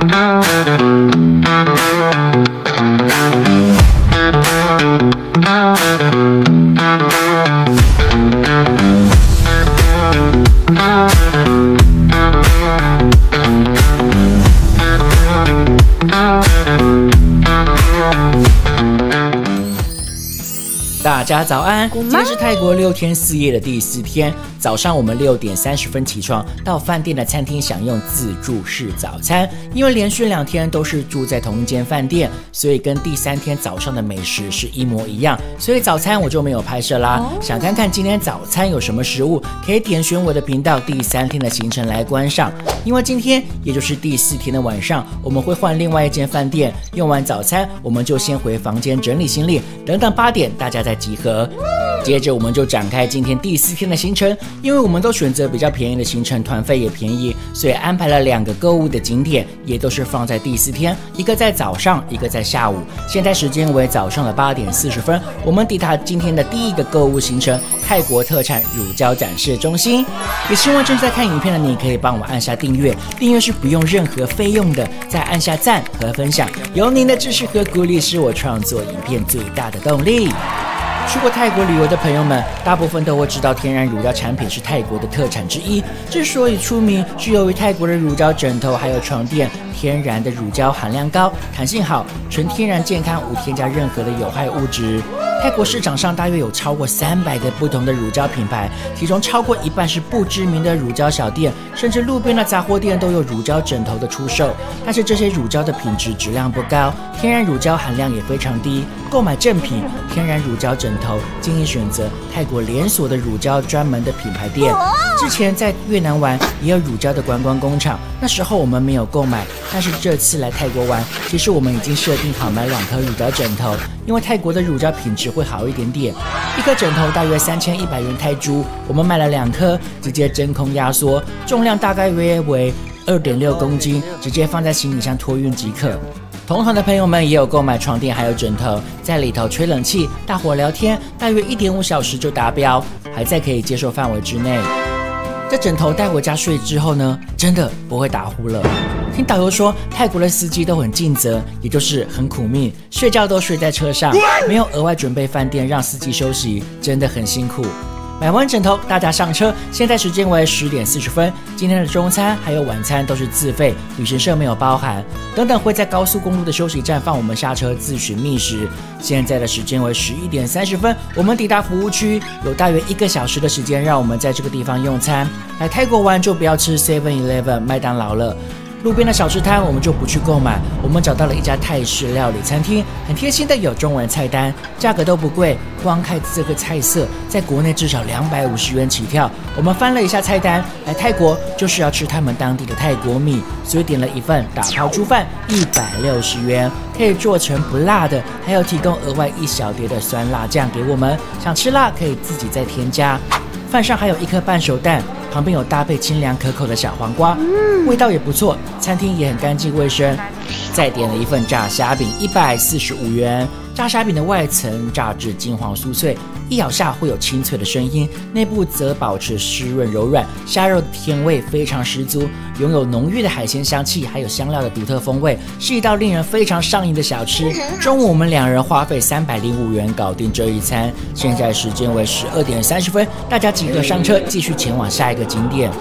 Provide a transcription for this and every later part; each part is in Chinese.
大家早安！今天是泰国6天4夜的第4天。早上我们6点30分起床，到饭店的餐厅享用自助式早餐。因为连续2天都是住在同一间饭店，所以跟第3天早上的美食是一模一样。所以早餐我就没有拍摄啦。想看看今天早餐有什么食物，可以点选我的频道第3天的行程来观赏。因为今天也就是第4天的晚上，我们会换另外一间饭店。用完早餐，我们就先回房间整理行李，等等8点大家再集合。接着我们就展开今天第4天的行程，因为我们都选择比较便宜的行程，团费也便宜，所以安排了2个购物的景点，也都是放在第4天，一个在早上，一个在下午。现在时间为早上的8点40分，我们抵达今天的第1个购物行程——泰国特产乳胶展示中心。也希望正在看影片的你可以帮我按下订阅，订阅是不用任何费用的，再按下赞和分享，有您的支持和鼓励是我创作影片最大的动力。去过泰国旅游的朋友们，大部分都会知道天然乳胶产品是泰国的特产之一。之所以出名，是由于泰国的乳胶枕头还有床垫，天然的乳胶含量高，弹性好，纯天然健康，无添加任何的有害物质。泰国市场上大约有超过300个不同的乳胶品牌，其中超过1半是不知名的乳胶小店，甚至路边的杂货店都有乳胶枕头的出售。但是这些乳胶的品质质量不高，天然乳胶含量也非常低。购买正品天然乳胶枕头，建议选择泰国连锁的乳胶专门的品牌店。之前在越南玩也有乳胶的观光工厂，那时候我们没有购买，但是这次来泰国玩，其实我们已经设定好买2颗乳胶枕头，因为泰国的乳胶品质会好一点点。1颗枕头大约3100元泰铢，我们买了2颗，直接真空压缩，重量大概约为2.6公斤，直接放在行李箱托运即可。同团的朋友们也有购买床垫还有枕头，在里头吹冷气，大伙聊天，大约1.5小时就达标，还在可以接受范围之内。这枕头带回家睡之后呢，真的不会打呼了。听导游说，泰国的司机都很尽责，也就是很苦命，睡觉都睡在车上，没有额外准备饭店让司机休息，真的很辛苦。买完枕头，大家上车。现在时间为10点40分。今天的中餐还有晚餐都是自费，旅行社没有包含。等等会在高速公路的休息站放我们下车自寻觅食。现在的时间为11点30分，我们抵达服务区，有大约1个小时的时间让我们在这个地方用餐。来泰国玩就不要吃 7-Eleven 麦当劳了。路边的小吃摊我们就不去购买，我们找到了一家泰式料理餐厅，很贴心的有中文菜单，价格都不贵，光看这个菜色，在国内至少250元起跳。我们翻了一下菜单，来泰国就是要吃他们当地的泰国米，所以点了一份打抛猪饭，160元，可以做成不辣的，还有提供额外1小碟的酸辣酱给我们，想吃辣可以自己再添加。饭上还有1颗半熟蛋，旁边有搭配清凉可口的小黄瓜，味道也不错，餐厅也很干净卫生。再点了一份炸虾饼，145元。炸虾饼的外层炸至金黄酥脆，一咬下会有清脆的声音，内部则保持湿润柔软，虾肉的甜味非常十足，拥有浓郁的海鲜香气，还有香料的独特风味，是一道令人非常上瘾的小吃。中午我们2人花费305元搞定这一餐。现在时间为12点30分，大家集合上车，继续前往下一个景点。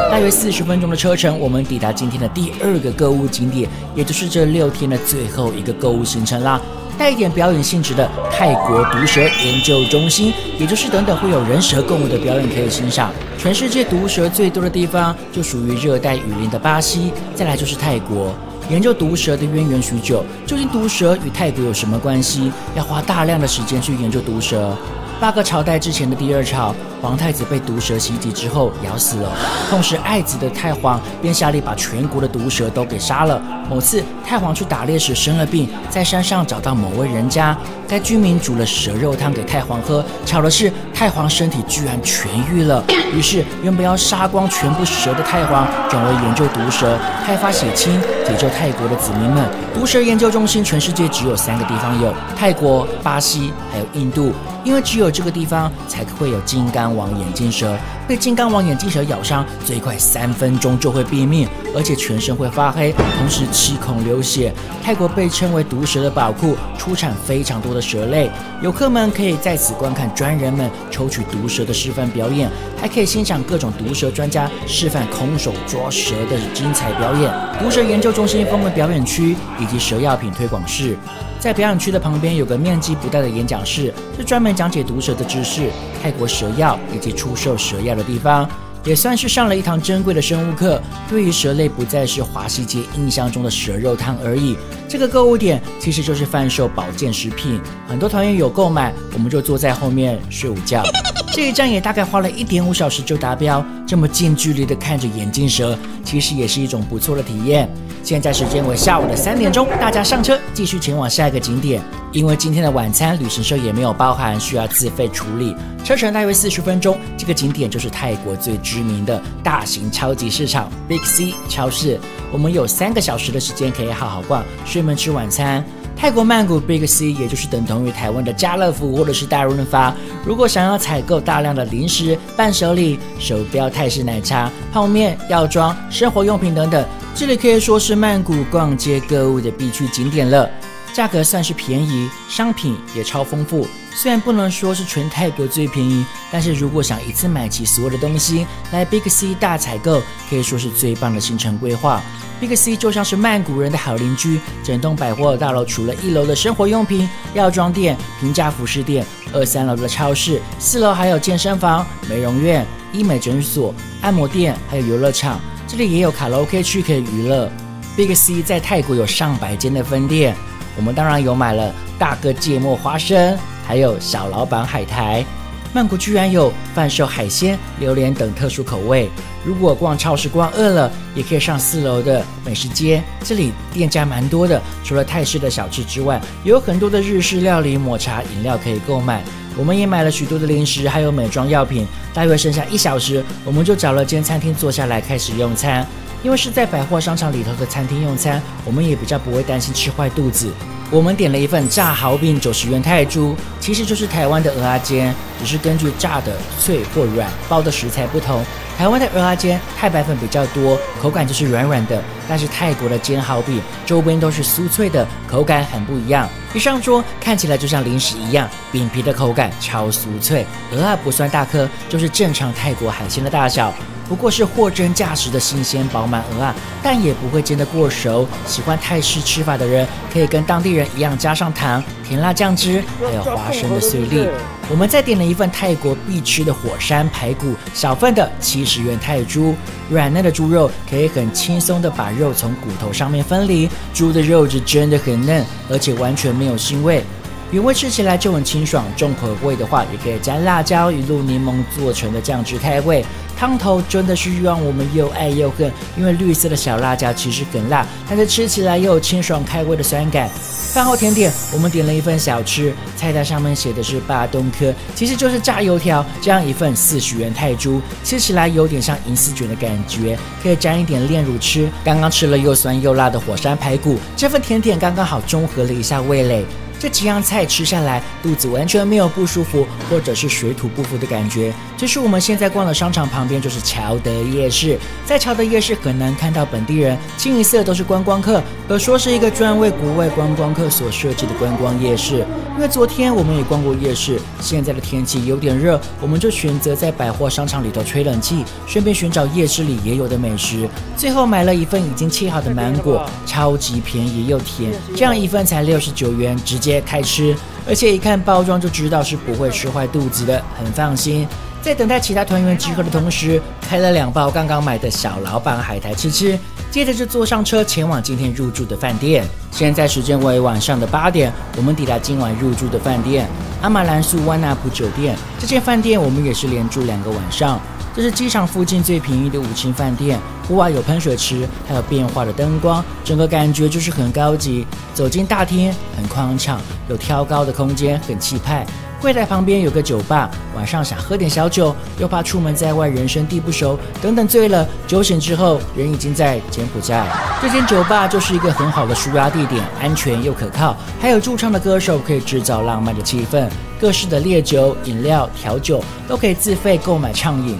大约40分钟的车程，我们抵达今天的第2个购物景点，也就是这6天的最后一个购物行程啦。带一点表演性质的泰国毒蛇研究中心，也就是等等会有人蛇共舞的表演可以欣赏。全世界毒蛇最多的地方就属于热带雨林的巴西，再来就是泰国。研究毒蛇的渊源许久，究竟毒蛇与泰国有什么关系？要花大量的时间去研究毒蛇。8个朝代之前的第2朝，皇太子被毒蛇袭击之后咬死了，痛失爱子的太皇便下令把全国的毒蛇都给杀了。某次太皇去打猎时生了病，在山上找到某位人家，该居民煮了蛇肉汤给太皇喝，巧的是太皇身体居然痊愈了。于是原本要杀光全部蛇的太皇，转为研究毒蛇，开发血清，解救泰国的子民们。毒蛇研究中心全世界只有3个地方有，泰国、巴西还有印度，因为只有这个地方才会有金刚王眼镜蛇。被金刚王眼镜蛇咬伤，最快3分钟就会毙命，而且全身会发黑，同时7孔流血。泰国被称为毒蛇的宝库，出产非常多的蛇类，游客们可以在此观看专人们抽取毒蛇的示范表演，还可以欣赏各种毒蛇专家示范空手抓蛇的精彩表演。毒蛇研究中心分为表演区以及蛇药品推广室。在表演区的旁边有个面积不大的演讲室，是专门讲解毒蛇的知识、泰国蛇药以及出售蛇药的地方，也算是上了一堂珍贵的生物课。对于蛇类，不再是华西街印象中的蛇肉汤而已。这个购物点其实就是贩售保健食品，很多团员有购买，我们就坐在后面睡午觉。这一站也大概花了1.5小时就达标，这么近距离的看着眼镜蛇，其实也是一种不错的体验。现在时间为下午的3点钟，大家上车继续前往下一个景点。因为今天的晚餐旅行社也没有包含，需要自费处理，车程大约40分钟。这个景点就是泰国最知名的大型超级市场 Big C 超市。我们有3个小时的时间可以好好逛，顺便吃晚餐。泰国曼谷 Big C 也就是等同于台湾的家乐福或者是大润发。如果想要采购大量的零食、伴手礼、手标泰式奶茶、泡面、药妆、生活用品等等，这里可以说是曼谷逛街购物的必去景点了。价格算是便宜，商品也超丰富。虽然不能说是全泰国最便宜，但是如果想一次买齐所有的东西，来 Big C 大采购可以说是最棒的行程规划。Big C 就像是曼谷人的好邻居，整栋百货大楼除了1楼的生活用品、药妆店、平价服饰店，2、3楼的超市，4楼还有健身房、美容院、医美诊所、按摩店，还有游乐场。这里也有卡拉 OK 区可以娱乐。Big C 在泰国有上百间的分店，我们当然有买了大哥芥末花生，还有小老板海苔。曼谷居然有贩售海鲜、榴莲等特殊口味。如果逛超市逛饿了，也可以上4楼的美食街，这里店家蛮多的，除了泰式的小吃之外，也有很多的日式料理、抹茶饮料可以购买。我们也买了许多的零食，还有美妆药品。大约剩下1小时，我们就找了间餐厅坐下来开始用餐。因为是在百货商场里头的餐厅用餐，我们也比较不会担心吃坏肚子。我们点了一份炸蚝饼，90元泰铢，其实就是台湾的蚵仔煎，只是根据炸的脆或软、包的食材不同。台湾的蚵仔煎太白粉比较多，口感就是软软的，但是泰国的煎蚝饼周边都是酥脆的，口感很不一样。一上桌看起来就像零食一样，饼皮的口感超酥脆，蚵仔不算大颗，就是正常泰国海鲜的大小。不过是货真价实的新鲜饱满蚵仔，但也不会煎得过熟。喜欢泰式吃法的人，可以跟当地人一样加上糖、甜辣酱汁，还有花生的碎粒。我们再点了一份泰国必吃的火山排骨，小份的70元泰铢。软嫩的猪肉可以很轻松的把肉从骨头上面分离，猪的肉质真的很嫩，而且完全没有腥味。原味吃起来就很清爽，重口味的话也可以加辣椒、一路柠檬做成的酱汁开胃。汤头真的是让我们又爱又恨，因为绿色的小辣椒其实很辣，但是吃起来又有清爽开胃的酸感。饭后甜点，我们点了一份小吃，菜单上面写的是巴东科，其实就是炸油条，这样一份40元泰铢，吃起来有点像银丝卷的感觉，可以沾一点炼乳吃。刚刚吃了又酸又辣的火山排骨，这份甜点刚刚好中和了一下味蕾。这几样菜吃下来，肚子完全没有不舒服或者是水土不服的感觉。这是我们现在逛的商场旁边就是乔德夜市，在乔德夜市很难看到本地人，清一色都是观光客，可说是一个专为国外观光客所设计的观光夜市。因为昨天我们也逛过夜市，现在的天气有点热，我们就选择在百货商场里头吹冷气，顺便寻找夜市里也有的美食。最后买了一份已经切好的芒果，超级便宜又甜，这样一份才69元，直接开吃，而且一看包装就知道是不会吃坏肚子的，很放心。在等待其他团员集合的同时，开了2包刚刚买的小老板海苔吃，接着就坐上车前往今天入住的饭店。现在时间为晚上的8点，我们抵达今晚入住的饭店阿马兰素万纳普酒店。这间饭店我们也是连住2个晚上。这是机场附近最便宜的5星饭店，户外有喷水池，还有变化的灯光，整个感觉就是很高级。走进大厅很宽敞，有挑高的空间，很气派。柜台旁边有个酒吧，晚上想喝点小酒，又怕出门在外人生地不熟，等等醉了，酒醒之后人已经在柬埔寨。这间酒吧就是一个很好的抒压地点，安全又可靠，还有驻唱的歌手可以制造浪漫的气氛，各式的烈酒、饮料、调酒都可以自费购买畅饮。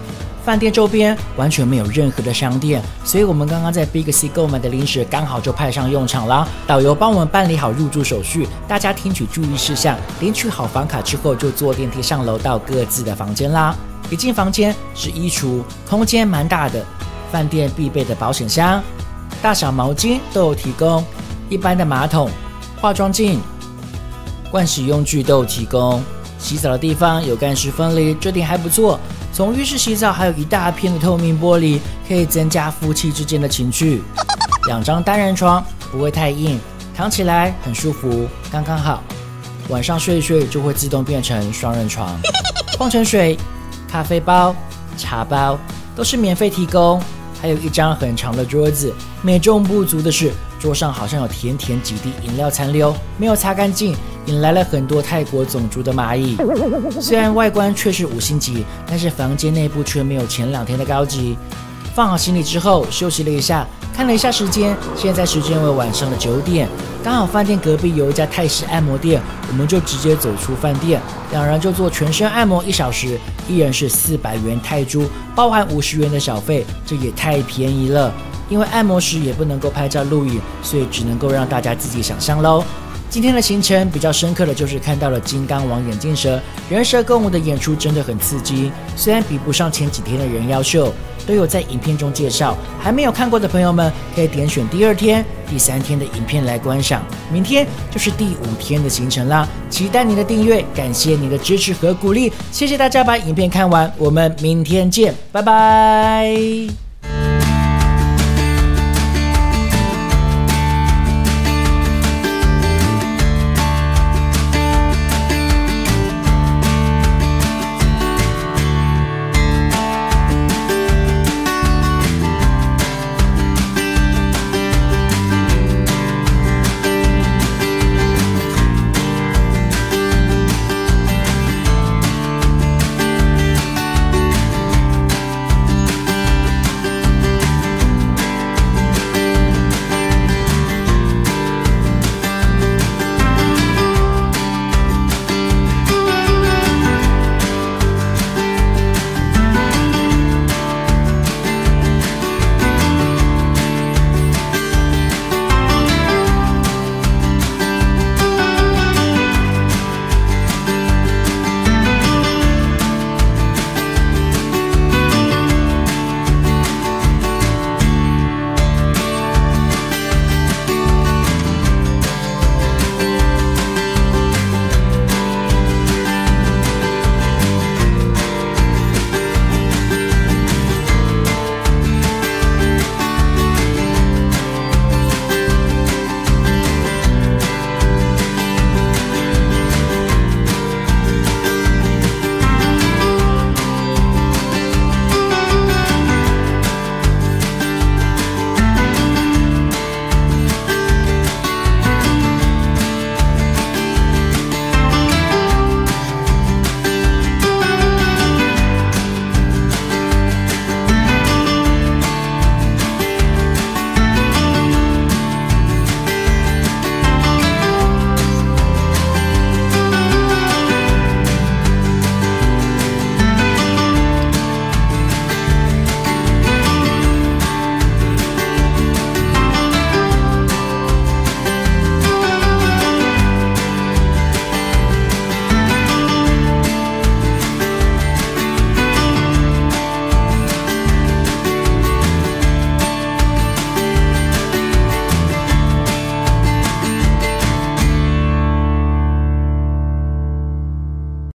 饭店周边完全没有任何的商店，所以我们刚刚在 Big C 购买的零食刚好就派上用场啦。导游帮我们办理好入住手续，大家听取注意事项，领取好房卡之后就坐电梯上楼到各自的房间啦。一进房间是衣橱，空间蛮大的，饭店必备的保险箱、大小毛巾都有提供，一般的马桶、化妆镜、盥洗用具都有提供。洗澡的地方有干湿分离，这点还不错。从浴室洗澡还有一大片的透明玻璃，可以增加夫妻之间的情趣。2张单人床不会太硬，躺起来很舒服，刚刚好。晚上睡一睡就会自动变成双人床。矿泉水、咖啡包、茶包都是免费提供，还有一张很长的桌子。美中不足的是，桌上好像有甜甜几滴饮料残留，没有擦干净，引来了很多泰国种族的蚂蚁。虽然外观却是5星级，但是房间内部却没有前2天的高级。放好行李之后，休息了一下，看了一下时间，现在时间为晚上的9点，刚好饭店隔壁有一家泰式按摩店，我们就直接走出饭店，2人就做全身按摩1小时，一人是400元泰铢，包含50元的小费，这也太便宜了。因为按摩时也不能够拍照录影，所以只能够让大家自己想象咯。今天的行程比较深刻的就是看到了金刚王眼镜蛇、人蛇共舞的演出，真的很刺激。虽然比不上前几天的人妖秀，都有在影片中介绍，还没有看过的朋友们可以点选第2天、第3天的影片来观赏。明天就是第5天的行程啦，期待你的订阅，感谢你的支持和鼓励，谢谢大家把影片看完，我们明天见，拜拜。